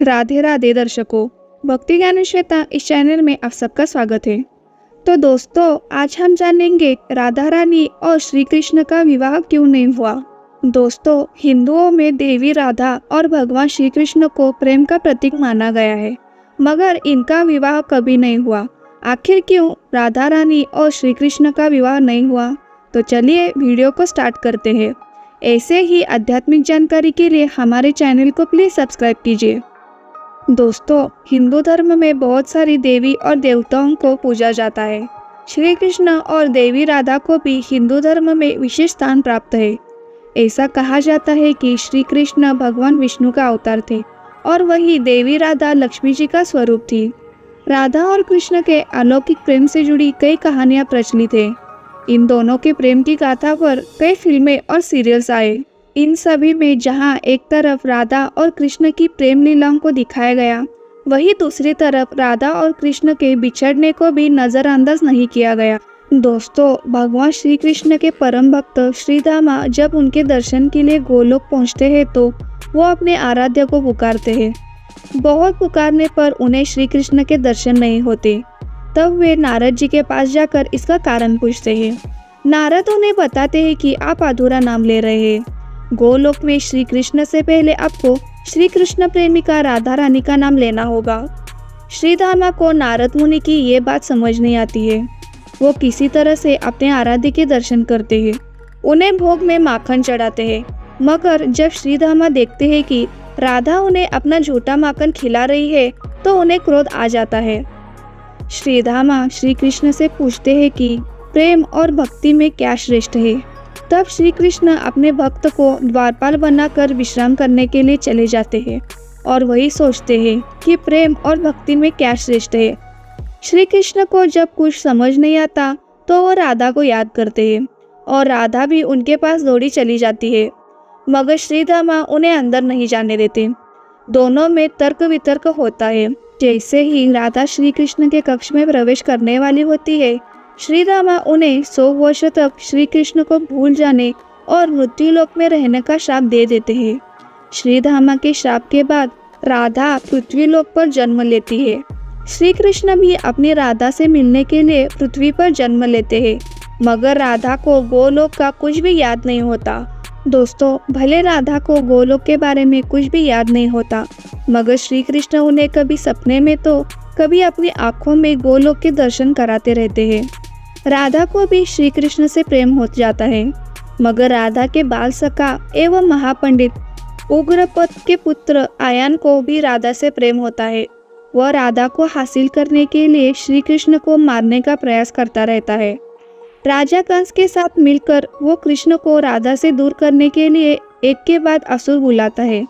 राधे राधे दर्शकों, भक्ति ज्ञान श्वेता इस चैनल में आप सबका स्वागत है। तो दोस्तों, आज हम जानेंगे राधा रानी और श्री कृष्ण का विवाह क्यों नहीं हुआ। दोस्तों, हिंदुओं में देवी राधा और भगवान श्री कृष्ण को प्रेम का प्रतीक माना गया है, मगर इनका विवाह कभी नहीं हुआ। आखिर क्यों राधा रानी और श्री कृष्ण का विवाह नहीं हुआ? तो चलिए वीडियो को स्टार्ट करते हैं। ऐसे ही आध्यात्मिक जानकारी के लिए हमारे चैनल को प्लीज सब्सक्राइब कीजिए। दोस्तों, हिंदू धर्म में बहुत सारी देवी और देवताओं को पूजा जाता है। श्री कृष्ण और देवी राधा को भी हिंदू धर्म में विशेष स्थान प्राप्त है। ऐसा कहा जाता है कि श्री कृष्ण भगवान विष्णु का अवतार थे और वही देवी राधा लक्ष्मी जी का स्वरूप थी। राधा और कृष्ण के अलौकिक प्रेम से जुड़ी कई कहानियां प्रचलित है। इन दोनों के प्रेम की गाथा पर कई फिल्में और सीरियल्स आए। इन सभी में जहां एक तरफ राधा और कृष्ण की प्रेम लीलाओं को दिखाया गया, वहीं दूसरी तरफ राधा और कृष्ण के बिछड़ने को भी नजरअंदाज नहीं किया गया। दोस्तों, भगवान श्री कृष्ण के परम भक्त श्रीधामा जब उनके दर्शन के लिए गोलोक पहुंचते हैं तो वो अपने आराध्य को पुकारते हैं। बहुत पुकारने पर उन्हें श्री कृष्ण के दर्शन नहीं होते। तब वे नारद जी के पास जाकर इसका कारण पूछते हैं। नारद उन्हें बताते हैं कि आप अधूरा नाम ले रहे हैं। गोलोक में श्री कृष्ण से पहले आपको श्री कृष्ण प्रेमिका राधा रानी का नाम लेना होगा। श्रीधामा को नारद मुनि की ये बात समझ नहीं आती है। वो किसी तरह से अपने आराध्य के दर्शन करते हैं, उन्हें भोग में माखन चढ़ाते हैं। मगर जब श्रीधामा देखते हैं कि राधा उन्हें अपना झूठा माखन खिला रही है तो उन्हें क्रोध आ जाता है। श्रीधामा श्री कृष्ण से पूछते हैं कि प्रेम और भक्ति में क्या श्रेष्ठ है। तब श्री कृष्ण अपने भक्त को द्वारपाल बनाकर विश्राम करने के लिए चले जाते हैं और वही सोचते हैं कि प्रेम और भक्ति में क्या श्रेष्ठ है। श्री कृष्ण को जब कुछ समझ नहीं आता तो वो राधा को याद करते हैं और राधा भी उनके पास दौड़ी चली जाती है, मगर श्रीधामा उन्हें अंदर नहीं जाने देते। दोनों में तर्क वितर्क होता है। जैसे ही राधा श्री कृष्ण के कक्ष में प्रवेश करने वाली होती है, श्रीधामा उन्हें 100 वर्ष तक श्री कृष्ण को भूल जाने और मृत्युलोक में रहने का श्राप दे देते हैं। श्रीधामा के श्राप के बाद राधा पृथ्वीलोक पर जन्म लेती है। श्री कृष्ण भी अपनी राधा से मिलने के लिए पृथ्वी पर जन्म लेते हैं, मगर राधा को गोलोक का कुछ भी याद नहीं होता। दोस्तों, भले राधा को गोलोक के बारे में कुछ भी याद नहीं होता, मगर श्री कृष्ण उन्हें कभी सपने में तो कभी अपनी आंखों में गोलोक के दर्शन कराते रहते हैं। राधा को भी श्री कृष्ण से प्रेम हो जाता है, मगर राधा के बाल सखा एवं महापंडित उग्रपद के पुत्र आयान को भी राधा से प्रेम होता है। वह राधा को हासिल करने के लिए श्री कृष्ण को मारने का प्रयास करता रहता है। राजा कंस के साथ मिलकर वो कृष्ण को राधा से दूर करने के लिए एक के बाद असुर बुलाता है,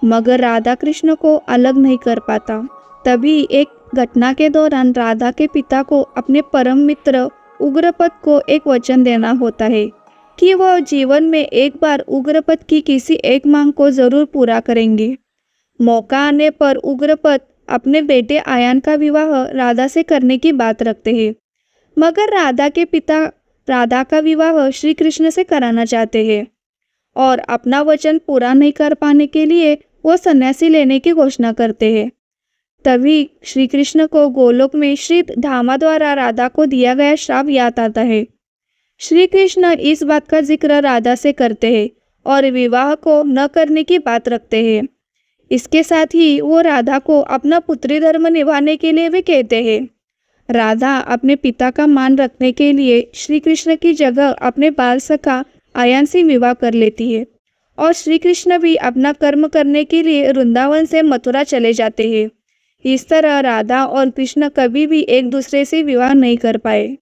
मगर राधा कृष्ण को अलग नहीं कर पाता। तभी एक घटना के दौरान राधा के पिता को अपने परम मित्र उग्रपद को एक वचन देना होता है कि वह जीवन में एक बार उग्रपद की किसी एक मांग को जरूर पूरा करेंगे। मौका आने पर उग्रपद अपने बेटे आयान का विवाह राधा से करने की बात रखते हैं, मगर राधा के पिता राधा का विवाह श्री कृष्ण से कराना चाहते हैं और अपना वचन पूरा नहीं कर पाने के लिए वो सन्यासी लेने की घोषणा करते हैं। तभी श्री कृष्ण को गोलोक में श्री धामा द्वारा राधा को दिया गया श्राप याद आता है। श्री कृष्ण इस बात का जिक्र राधा से करते हैं और विवाह को न करने की बात रखते हैं। इसके साथ ही वो राधा को अपना पुत्री धर्म निभाने के लिए भी कहते हैं। राधा अपने पिता का मान रखने के लिए श्री कृष्ण की जगह अपने बाल सखा आयान से विवाह कर लेती है और श्री कृष्ण भी अपना कर्म करने के लिए वृंदावन से मथुरा चले जाते हैं। इस तरह राधा और कृष्ण कभी भी एक दूसरे से विवाह नहीं कर पाए।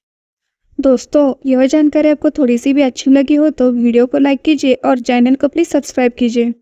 दोस्तों, यह जानकारी आपको थोड़ी सी भी अच्छी लगी हो तो वीडियो को लाइक कीजिए और चैनल को प्लीज सब्सक्राइब कीजिए।